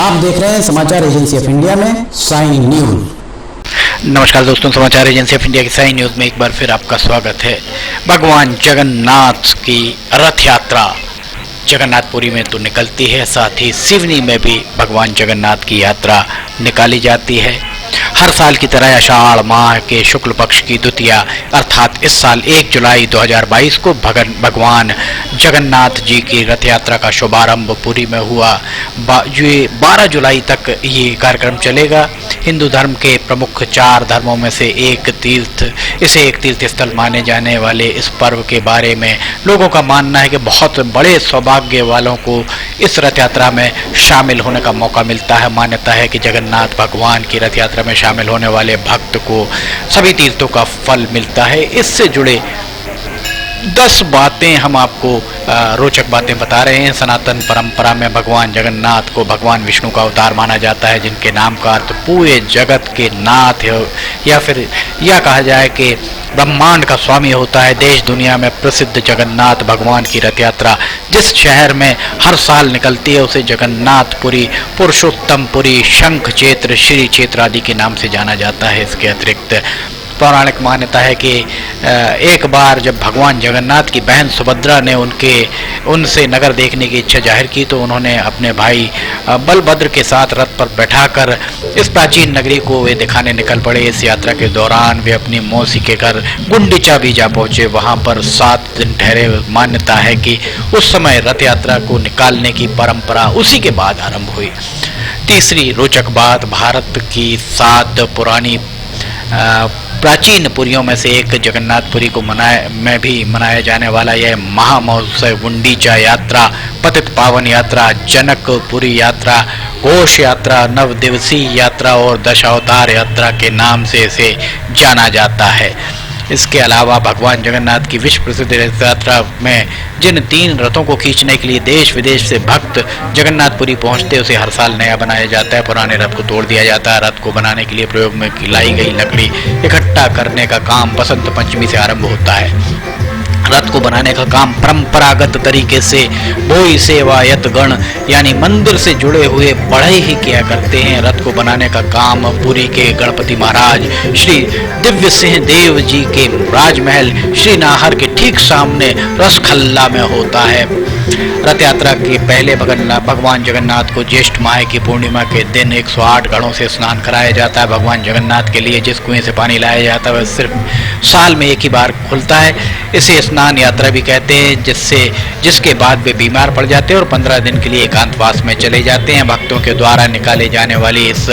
आप देख रहे हैं समाचार एजेंसी ऑफ इंडिया में साइन न्यूज। नमस्कार दोस्तों, समाचार एजेंसी ऑफ इंडिया की साइन न्यूज में एक बार फिर आपका स्वागत है। भगवान जगन्नाथ की रथ यात्रा जगन्नाथपुरी में तो निकलती है, साथ ही सिवनी में भी भगवान जगन्नाथ की यात्रा निकाली जाती है। हर साल की तरह आषाढ़ माह के शुक्ल पक्ष की द्वितीया अर्थात इस साल 1 जुलाई 2022 को भगवान जगन्नाथ जी की रथ यात्रा का शुभारंभ पुरी में हुआ। 12 जुलाई तक ये कार्यक्रम चलेगा। हिंदू धर्म के प्रमुख 4 धर्मों में से एक तीर्थ स्थल माने जाने वाले इस पर्व के बारे में लोगों का मानना है कि बहुत बड़े सौभाग्य वालों को इस रथ यात्रा में शामिल होने का मौका मिलता है। मान्यता है कि जगन्नाथ भगवान की रथ यात्रा में शामिल होने वाले भक्त को सभी तीर्थों का फल मिलता है। इससे जुड़े 10 बातें हम आपको रोचक बातें बता रहे हैं। सनातन परंपरा में भगवान जगन्नाथ को भगवान विष्णु का अवतार माना जाता है, जिनके नाम का अर्थ पूरे जगत के नाथ है, या फिर यह कहा जाए कि ब्रह्मांड का स्वामी होता है। देश दुनिया में प्रसिद्ध जगन्नाथ भगवान की रथ यात्रा जिस शहर में हर साल निकलती है उसे जगन्नाथपुरी, पुरुषोत्तमपुरी, शंख क्षेत्र, श्री क्षेत्र आदि के नाम से जाना जाता है। इसके अतिरिक्त पौराणिक मान्यता है कि एक बार जब भगवान जगन्नाथ की बहन सुभद्रा ने उनसे नगर देखने की इच्छा जाहिर की तो उन्होंने अपने भाई बलभद्र के साथ रथ पर बैठाकर इस प्राचीन नगरी को वे दिखाने निकल पड़े। इस यात्रा के दौरान वे अपनी मौसी के घर गुंडीचा भी जा पहुंचे। वहां पर 7 दिन ठहरे। मान्यता है कि उस समय रथ यात्रा को निकालने की परंपरा उसी के बाद आरंभ हुई। तीसरी रोचक बात, भारत की 7 पुरानी प्राचीन पुरियों में से एक जगन्नाथपुरी को में भी मनाया जाने वाला यह महामहोत्सव गुंडीचा यात्रा, पतित पावन यात्रा, जनकपुरी यात्रा, घोष यात्रा, 9 दिवसीय यात्रा और दशावतार यात्रा के नाम से इसे जाना जाता है। इसके अलावा भगवान जगन्नाथ की विश्व प्रसिद्ध रथ यात्रा में जिन 3 रथों को खींचने के लिए देश विदेश से भक्त जगन्नाथपुरी पहुंचते उसे हर साल नया बनाया जाता है। पुराने रथ को तोड़ दिया जाता है। रथ को बनाने के लिए प्रयोग में लाई गई लकड़ी इकट्ठा करने का काम बसंत पंचमी से आरंभ होता है। रथ को बनाने का काम परंपरागत तरीके से भोई सेवायत गण यानी मंदिर से जुड़े हुए बढ़ई ही किया करते हैं। रथ को बनाने का काम पुरी के गणपति महाराज श्री दिव्य सिंह देव जी के राजमहल श्री नाहर के ठीक सामने रसखल्ला में होता है। रथ यात्रा के पहले भगवान जगन्नाथ को ज्येष्ठ माह की पूर्णिमा के दिन 108 घड़ों से स्नान कराया जाता है। भगवान जगन्नाथ के लिए जिस कुएं से पानी लाया जाता है वह सिर्फ साल में एक ही बार खुलता है। इसे स्नान यात्रा भी कहते हैं, जिसके बाद वे बीमार पड़ जाते हैं और 15 दिन के लिए एकांतवास में चले जाते हैं। भक्तों के द्वारा निकाले जाने वाली इस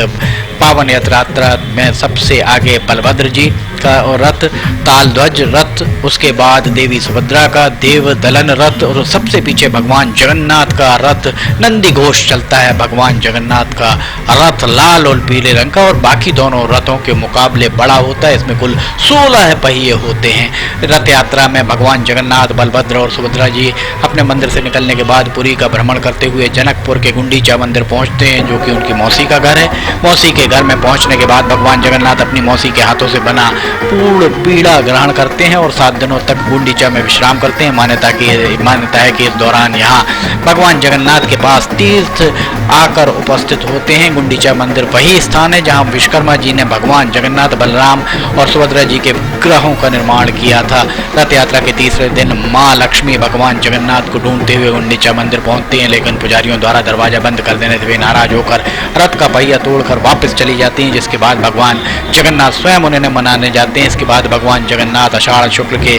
पावन यात्रा में सबसे आगे बलभद्र जी का रथ, तालध्वज रथ, उसके बाद देवी सुभद्रा का देव दलन रथ और सबसे पीछे भगवान जगन्नाथ का रथ नंदी घोष चलता है। भगवान जगन्नाथ का रथ लाल और पीले रंग का और बाकी दोनों रथों के मुकाबले बड़ा होता है। इसमें कुल 16 पहिए होते हैं। रथ यात्रा में भगवान जगन्नाथ, बलभद्र और सुभद्रा जी अपने मंदिर से निकलने के बाद पुरी का भ्रमण करते हुए जनकपुर के गुंडीचा मंदिर पहुंचते हैं, जो कि उनकी मौसी का घर है। मौसी के घर में पहुंचने के बाद भगवान जगन्नाथ अपनी मौसी के हाथों से बना पूर्ण पीड़ा ग्रहण करते हैं और 7 दिनों तक गुंडीचा में विश्राम करते हैं। मान्यता है कि इस दौरान यहाँ भगवान जगन्नाथ के पास तीर्थ आकर उपस्थित होते हैं। गुंडीचा मंदिर वही स्थान है जहाँ विश्वकर्मा जी ने भगवान जगन्नाथ, बलराम और सुभद्रा जी के विग्रहों का निर्माण किया था। रथ यात्रा के तीसरे दिन माँ लक्ष्मी भगवान जगन्नाथ को ढूंढते हुए गुंडीचा मंदिर पहुंचते हैं, लेकिन पुजारियों द्वारा दरवाजा बंद कर देने से वे नाराज होकर रथ का पहिया तोड़कर वापस चली जाती हैं। जिसके बाद भगवान जगन्नाथ स्वयं उन्हें मनाने जाते हैं। इसके बाद भगवान जगन्नाथ आषाढ़ शुक्ल के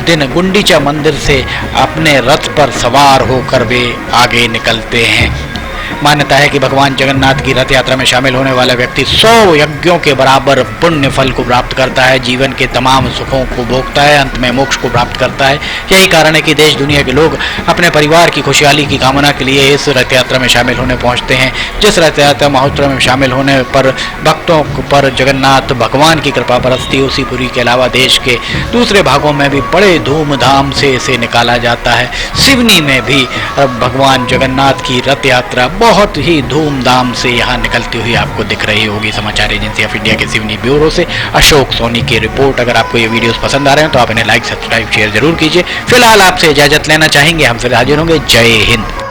दिन गुंडीचा मंदिर से अपने रथ पर सवार होकर वे आगे निकलते हैं। मान्यता है कि भगवान जगन्नाथ की रथ यात्रा में शामिल होने वाला व्यक्ति 100 यज्ञों के बराबर पुण्य फल को प्राप्त करता है, जीवन के तमाम सुखों को भोगता है, अंत में मोक्ष को प्राप्त करता है। यही कारण है कि देश दुनिया के लोग अपने परिवार की खुशहाली की कामना के लिए इस रथ यात्रा में शामिल होने पहुंचते हैं। जिस रथ यात्रा महोत्सव में शामिल होने पर भक्तों पर जगन्नाथ भगवान की कृपा बरसती, उसी पुरी के अलावा देश के दूसरे भागों में भी बड़े धूमधाम से इसे निकाला जाता है। सिवनी में भी भगवान जगन्नाथ की रथ यात्रा बहुत ही धूमधाम से यहाँ निकलती हुई आपको दिख रही होगी। समाचार एजेंसी ऑफ इंडिया के सिवनी ब्यूरो से अशोक सोनी की रिपोर्ट। अगर आपको ये वीडियोस पसंद आ रहे हैं तो आप इन्हें लाइक, सब्सक्राइब, शेयर जरूर कीजिए। फिलहाल आपसे इजाजत लेना चाहेंगे, हम फिर हाजिर होंगे। जय हिंद।